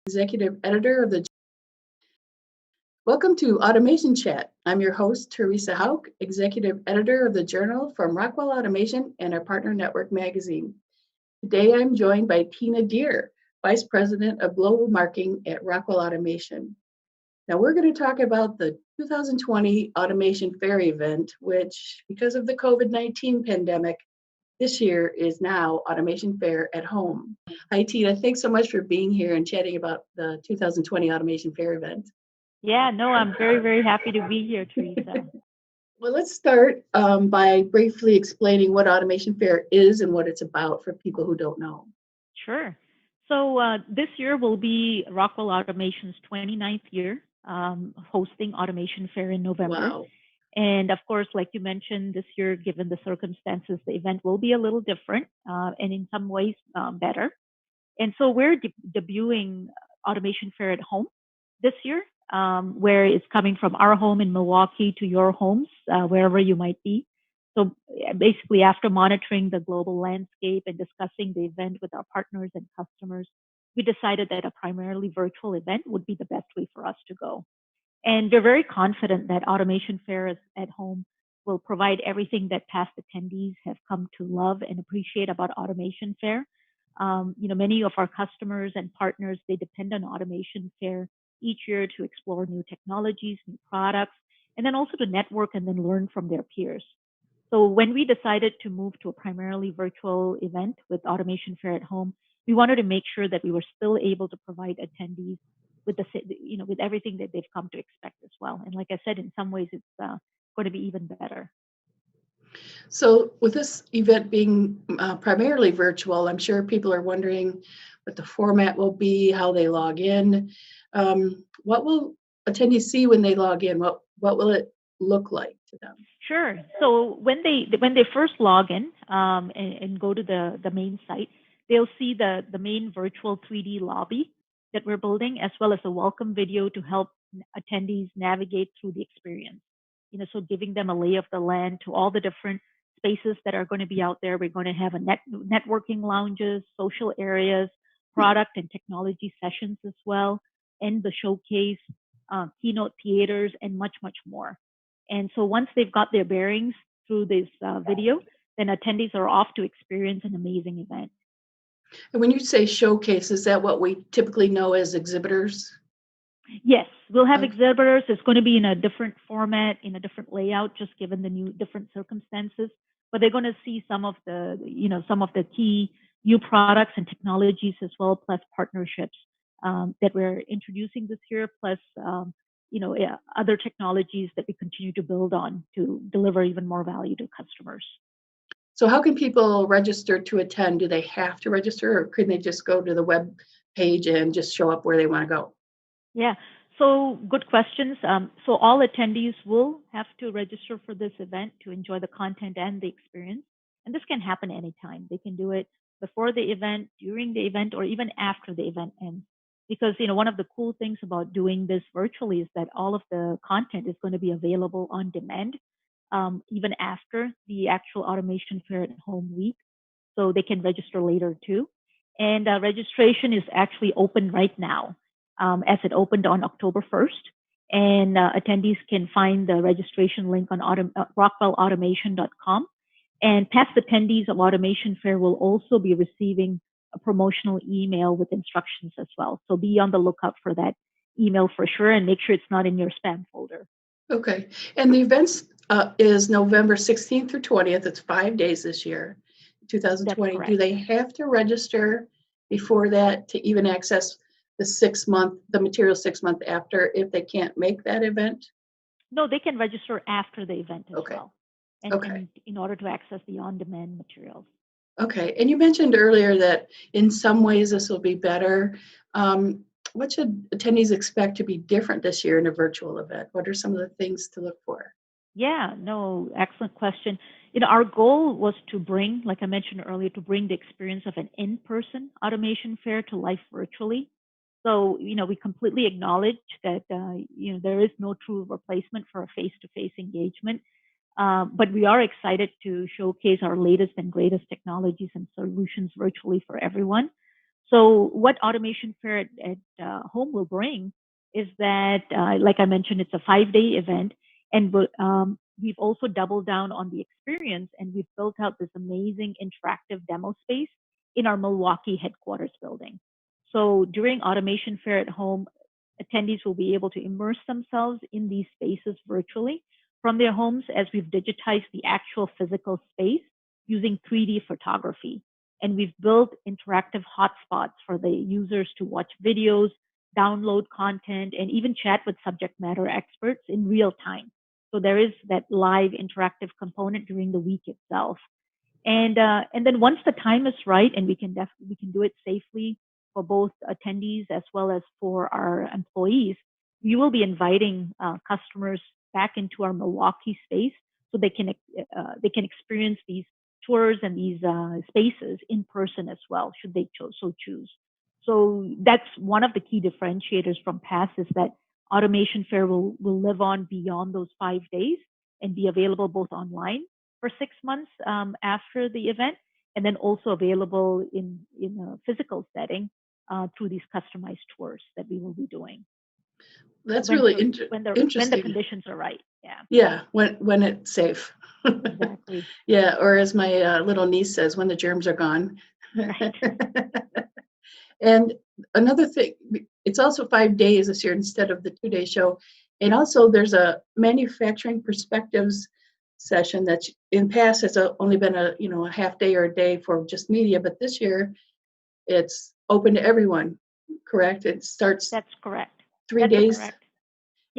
Executive Editor of the. Welcome to Automation Chat. I'm your host, Theresa Houck, Executive Editor of the Journal from Rockwell Automation and our partner network magazine. Today I'm joined by Tina Deer, Vice President of Global Marketing at Rockwell Automation. Now we're going to talk about the 2020 Automation Fair event, which, because of the COVID-19 pandemic, this year is now Automation Fair at Home. Hi, Tina. Thanks so much for being here and chatting about the 2020 Automation Fair event. Yeah, no, I'm very, very happy to be here, Teresa. Well, let's start by briefly explaining what Automation Fair is and what it's about for people who don't know. Sure. So this year will be Rockwell Automation's 29th year hosting Automation Fair in November. Wow. And of course, like you mentioned, this year, given the circumstances, the event will be a little different and in some ways better. And so we're debuting Automation Fair at Home this year, where it's coming from our home in Milwaukee to your homes, wherever you might be. So basically, after monitoring the global landscape and discussing the event with our partners and customers, we decided that a primarily virtual event would be the best way for us to go. And we're very confident that Automation Fair at Home will provide everything that past attendees have come to love and appreciate about Automation Fair. Many of our customers and partners, they depend on Automation Fair each year to explore new technologies, new products, and then also to network and then learn from their peers. So when we decided to move to a primarily virtual event with Automation Fair at Home, we wanted to make sure that we were still able to provide attendees with with everything that they've come to expect as well. And like I said, in some ways, it's going to be even better. So with this event being primarily virtual, I'm sure people are wondering what the format will be, how they log in. What will attendees see when they log in? What will it look like to them? Sure. So when they first log in and go to the main site, they'll see the main virtual 3D lobby that we're building, as well as a welcome video to help attendees navigate through the experience. So giving them a lay of the land to all the different spaces that are going to be out there. We're going to have networking lounges, social areas, product and technology sessions as well, and the showcase, keynote theaters, and much, much more. And so once they've got their bearings through this video, then attendees are off to experience an amazing event. And when you say showcase, is that what we typically know as exhibitors? Yes, we'll have exhibitors. It's going to be in a different format, in a different layout, just given the different circumstances. But they're going to see some of the key new products and technologies as well, plus partnerships that we're introducing this year, plus other technologies that we continue to build on to deliver even more value to customers. So how can people register to attend? Do they have to register, or can they just go to the web page and just show up where they want to go? Yeah, so good questions. So all attendees will have to register for this event to enjoy the content and the experience. And this can happen anytime. They can do it before the event, during the event, or even after the event ends. Because one of the cool things about doing this virtually is that all of the content is going to be available on demand, even after the actual Automation Fair at Home week. So they can register later too. And registration is actually open right now, as it opened on October 1st. And attendees can find the registration link on rockwellautomation.com. And past attendees of Automation Fair will also be receiving a promotional email with instructions as well. So be on the lookout for that email for sure, and make sure it's not in your spam folder. Okay. And the event is November 16th through 20th. It's 5 days this year, 2020. Do they have to register before that to even access the material 6 months after if they can't make that event? No, they can register after the event as well. And in order to access the on-demand materials. Okay. And you mentioned earlier that in some ways this will be better. What should attendees expect to be different this year in a virtual event? What are some of the things to look for? Yeah, no, excellent question. Our goal was to bring, like I mentioned earlier, to bring the experience of an in-person Automation Fair to life virtually. So, we completely acknowledge that, there is no true replacement for a face-to-face engagement. But we are excited to showcase our latest and greatest technologies and solutions virtually for everyone. So what Automation Fair at Home will bring is that, like I mentioned, it's a 5-day event, and we've also doubled down on the experience, and we've built out this amazing interactive demo space in our Milwaukee headquarters building. So during Automation Fair at Home, attendees will be able to immerse themselves in these spaces virtually from their homes as we've digitized the actual physical space using 3D photography. And we've built interactive hotspots for the users to watch videos, download content, and even chat with subject matter experts in real time. So there is that live interactive component during the week itself. And then once the time is right, and we can do it safely for both attendees as well as for our employees, we will be inviting customers back into our Milwaukee space so they can experience these tours and these spaces in person as well, should they so choose. So that's one of the key differentiators from past, is that Automation Fair will live on beyond those 5 days and be available both online for 6 months after the event, and then also available in a physical setting through these customized tours that we will be doing. That's when really when the interesting. conditions are right. Yeah. Yeah, when it's safe. Exactly. Yeah, or as my little niece says, when the germs are gone. Right. And another thing, it's also 5 days this year instead of the 2-day show. And also there's a manufacturing perspectives session that in past has only been a half day or a day for just media, but this year it's open to everyone, correct? It starts That's correct. 3 That's days. correct. It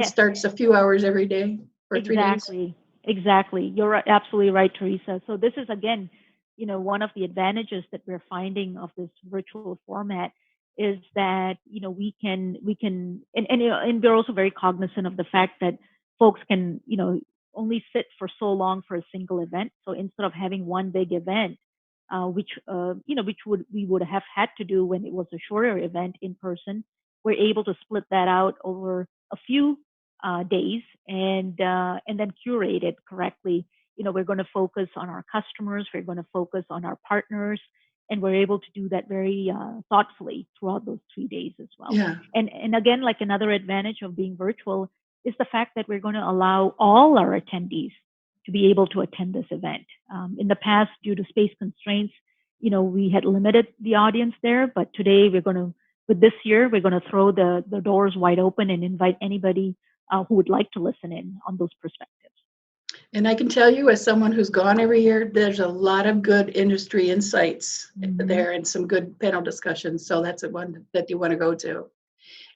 Yes. starts a few hours every day for 3 days. Exactly. You're absolutely right, Theresa. So this is, again, one of the advantages that we're finding of this virtual format is that, and we're also very cognizant of the fact that folks can, only sit for so long for a single event. So instead of having one big event, which we would have had to do when it was a shorter event in person, we're able to split that out over a few days and then curate it correctly. We're going to focus on our customers, we're going to focus on our partners, and we're able to do that very thoughtfully throughout those 3 days as well. Yeah. And again, like another advantage of being virtual is the fact that we're going to allow all our attendees to be able to attend this event. In the past, due to space constraints, we had limited the audience there, but today with this year, we're going to throw the doors wide open and invite anybody who would like to listen in on those perspectives. And I can tell you, as someone who's gone every year, there's a lot of good industry insights there and some good panel discussions. So that's the one that you want to go to.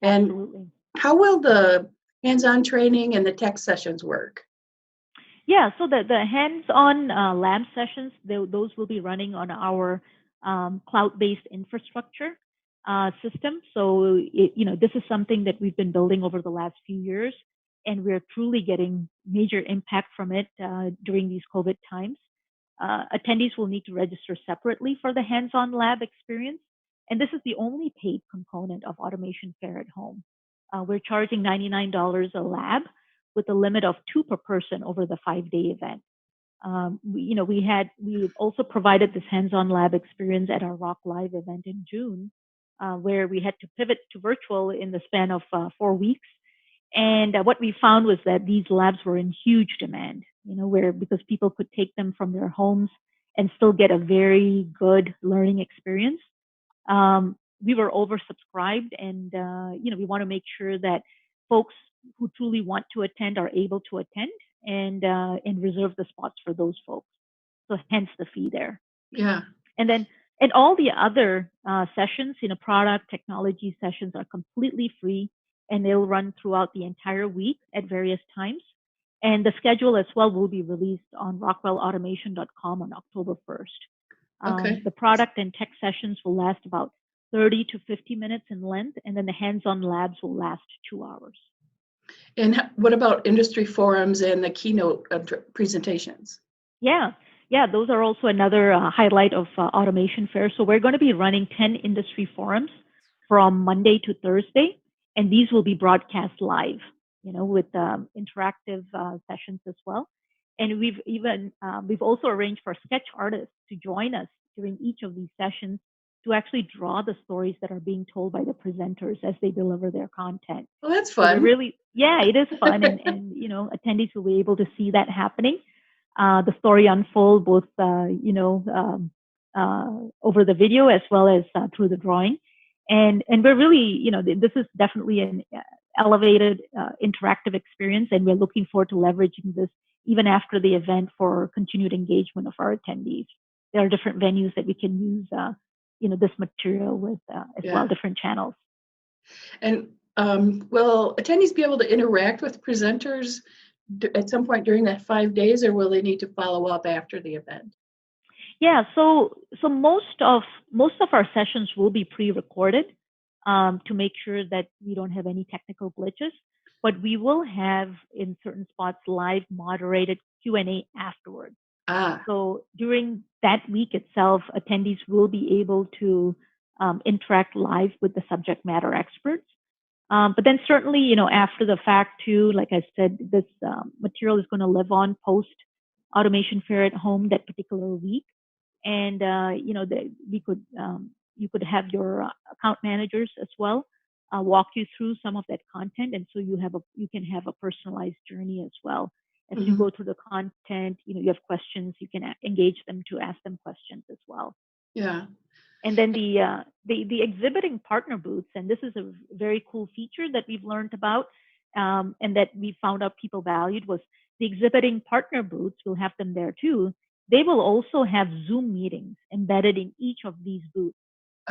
And Absolutely. how will the hands-on training and the tech sessions work? Yeah, so the hands-on lab sessions, those will be running on our cloud-based infrastructure system. So this is something that we've been building over the last few years, and we're truly getting major impact from it during these COVID times. Attendees will need to register separately for the hands-on lab experience, and this is the only paid component of Automation Fair at Home. We're charging $99 a lab, with a limit of 2 per person over the 5-day event. We also provided this hands-on lab experience at our Rock Live event in June, where we had to pivot to virtual in the span of 4 weeks. And what we found was that these labs were in huge demand, because people could take them from their homes and still get a very good learning experience. We were oversubscribed, and we want to make sure that folks who truly want to attend are able to attend, and reserve the spots for those folks. So hence the fee there. Yeah. And all the other sessions, product technology sessions, are completely free, and they'll run throughout the entire week at various times. And the schedule as well will be released on rockwellautomation.com on October 1st. Okay. The product and tech sessions will last about 30 to 50 minutes in length, and then the hands-on labs will last 2 hours. And what about industry forums and the keynote presentations? Yeah, those are also another highlight of Automation Fair. So we're going to be running 10 industry forums from Monday to Thursday, and these will be broadcast live, with interactive sessions as well. And we've also arranged for sketch artists to join us during each of these sessions to actually draw the stories that are being told by the presenters as they deliver their content. Well, that's So we're fun. really, yeah, it is fun, and attendees will be able to see that happening, the story unfold both over the video as well as through the drawing, and we're really, this is definitely an elevated interactive experience, and we're looking forward to leveraging this even after the event for continued engagement of our attendees. There are different venues that we can use, this material with as well, different channels. And will attendees be able to interact with presenters at some point during that 5 days, or will they need to follow up after the event? Yeah, so most of our sessions will be pre-recorded to make sure that we don't have any technical glitches. But we will have in certain spots live moderated Q&A afterwards. So during that week itself, attendees will be able to interact live with the subject matter experts. But then certainly, after the fact too, like I said, this material is going to live on post Automation Fair at Home that particular week. And, you could have your account managers as well walk you through some of that content. And so you can have a personalized journey as well. As you go through the content, you have questions, you can engage them to ask them questions as well. Yeah. And then the exhibiting partner booths, and this is a very cool feature that we've learned about and that we found out people valued, was the exhibiting partner booths. We'll have them there too. They will also have Zoom meetings embedded in each of these booths.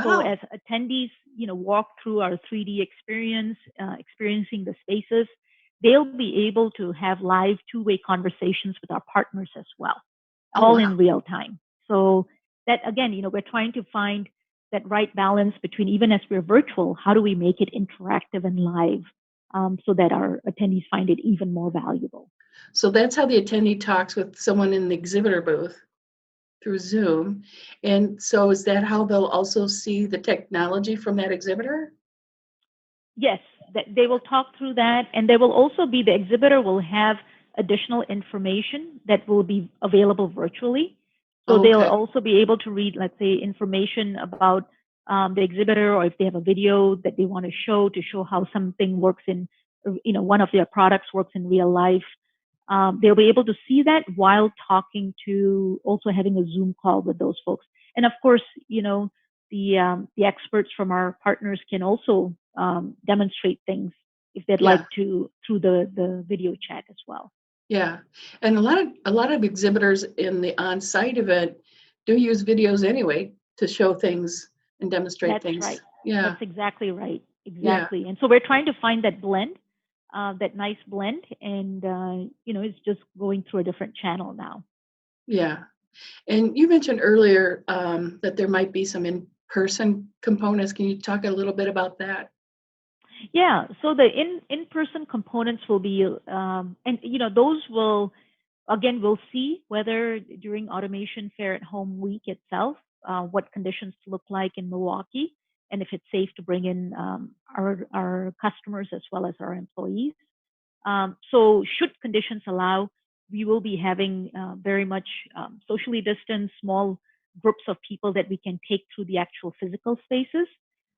So as attendees, walk through our 3D experience, experiencing the spaces, they'll be able to have live two-way conversations with our partners as well, all in real time. So that, again, we're trying to find that right balance between, even as we're virtual, how do we make it interactive and live so that our attendees find it even more valuable. So that's how the attendee talks with someone in the exhibitor booth through Zoom. And so is that how they'll also see the technology from that exhibitor? Yes, they will talk through that, and there will also be, the exhibitor will have additional information that will be available virtually. So they'll also be able to read, let's say, information about the exhibitor, or if they have a video that they want to show how something works in, one of their products works in real life. They'll be able to see that while talking to, also having a Zoom call with those folks. And of course, the experts from our partners can also demonstrate things if they'd like to through the video chat as well. Yeah, and a lot of exhibitors in the on-site event do use videos anyway to show things and demonstrate things. Right. Yeah, That's exactly right. Exactly. And so we're trying to find that blend, that nice blend, and it's just going through a different channel now. Yeah. And you mentioned earlier that there might be some in-person components. Can you talk a little bit about that? Yeah, so the in-person components will be, and those will, again, we'll see whether during Automation Fair at Home week itself, what conditions look like in Milwaukee, and if it's safe to bring in our customers as well as our employees. So should conditions allow, we will be having very much socially distanced small groups of people that we can take through the actual physical spaces.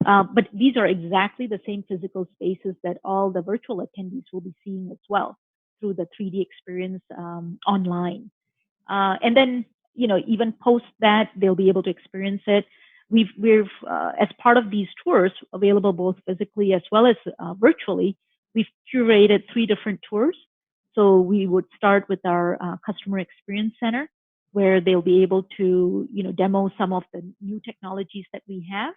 But these are exactly the same physical spaces that all the virtual attendees will be seeing as well through the 3D experience online. And then, even post that, they'll be able to experience it. We've as part of these tours, available both physically as well as virtually, we've curated 3 different tours. So we would start with our Customer Experience Center, where they'll be able to, demo some of the new technologies that we have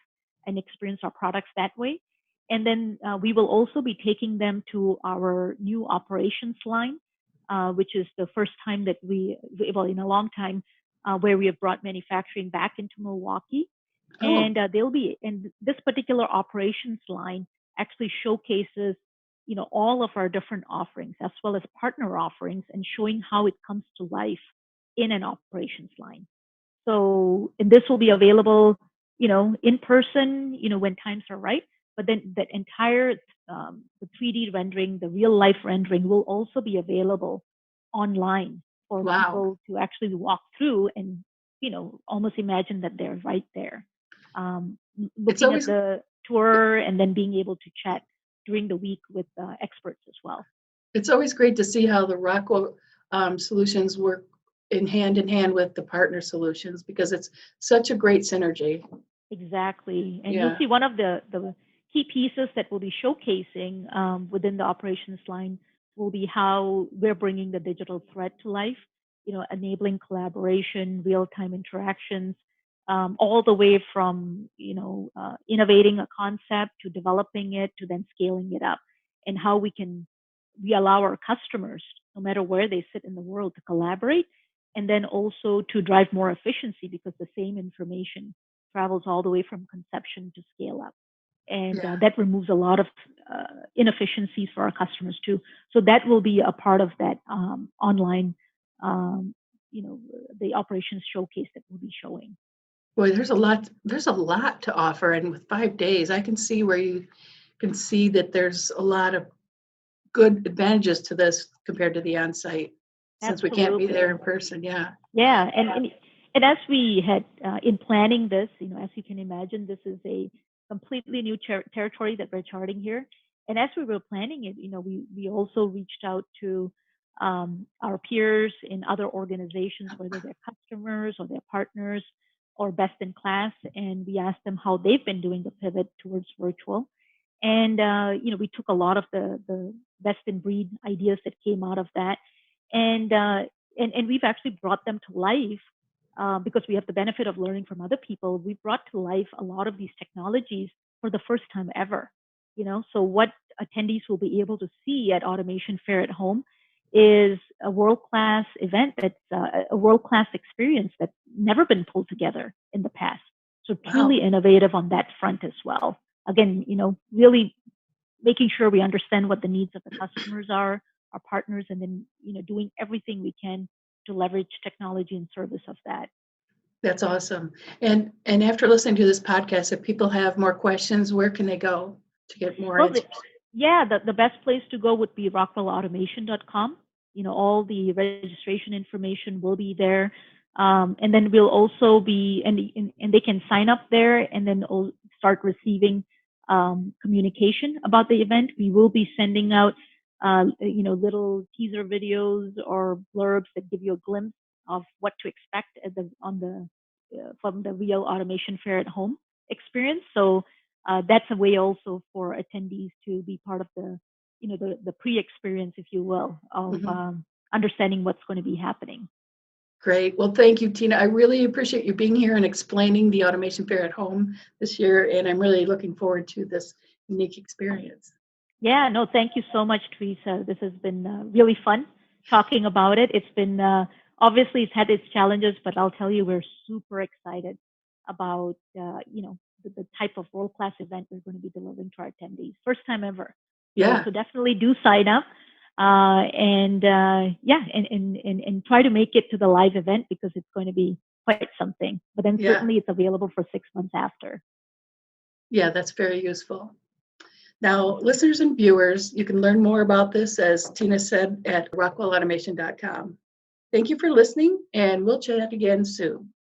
and experience our products that way. And then we will also be taking them to our new operations line, which is the first time that in a long time, where we have brought manufacturing back into Milwaukee. And and this particular operations line actually showcases, all of our different offerings as well as partner offerings, and showing how it comes to life in an operations line. So, and this will be available, in person, when times are right. But then that entire, the 3D rendering, the real life rendering will also be available online for people to actually walk through and, almost imagine that they're right there. It's looking at always the tour and then being able to chat during the week with experts as well. it's always great to see how the Rockwell solutions work in hand with the partner solutions because it's such a great synergy. Exactly. And you'll Yeah, see one of the key pieces that we'll be showcasing within the operations line will be how we're bringing the digital thread to life, enabling collaboration, real-time interactions, all the way from, innovating a concept to developing it to then scaling it up, and how we allow our customers, no matter where they sit in the world, to collaborate, and then also to drive more efficiency because the same information travels all the way from conception to scale up. And yeah. that removes a lot of inefficiencies for our customers too. So that will be a part of that online, um, the operations showcase that we'll be showing. Boy, there's a lot to offer. And with 5 days, I can see where you can see that there's a lot of good advantages to this compared to the on-site since we can't be there Absolutely. in person. Yeah. Yeah, and as we had in planning this, as you can imagine, this is a completely new territory that we're charting here. And as we were planning it, we also reached out to our peers in other organizations, whether they're customers or they're partners or best in class, and we asked them how they've been doing the pivot towards virtual. And we took a lot of the best in breed ideas that came out of that, and we've actually brought them to life because we have the benefit of learning from other people. We brought to life a lot of these technologies for the first time ever. So what attendees will be able to see at Automation Fair at Home is a world-class event that's a world-class experience that's never been pulled together in the past. So Wow. truly innovative on that front as well. Again, really making sure we understand what the needs of the customers are, our partners, and then doing everything we can to leverage technology in service of that. That's awesome. And after listening to this podcast, if people have more questions, where can they go to get more Well, answers? yeah, the best place to go would be rockwellautomation.com. All the registration information will be there. And then we'll also be, and they can sign up there and then start receiving communication about the event. We will be sending out, little teaser videos or blurbs that give you a glimpse of what to expect from the real Automation Fair at Home experience. So that's a way also for attendees to be part of the pre-experience, if you will, of Mhm. understanding what's going to be happening. Great. Well, thank you, Tina. I really appreciate you being here and explaining the Automation Fair at Home this year, and I'm really looking forward to this unique experience. Yeah, no, thank you so much, Theresa. This has been really fun talking about it. It's been obviously it's had its challenges, but I'll tell you, we're super excited about the type of world-class event we're going to be delivering to our attendees. First time ever. So Yeah, so definitely do sign up. And try to make it to the live event because it's going to be quite something. But then yeah, certainly it's available for 6 months after. yeah, that's very useful. Now, listeners and viewers, you can learn more about this, as Tina said, at rockwellautomation.com. Thank you for listening, and we'll chat again soon.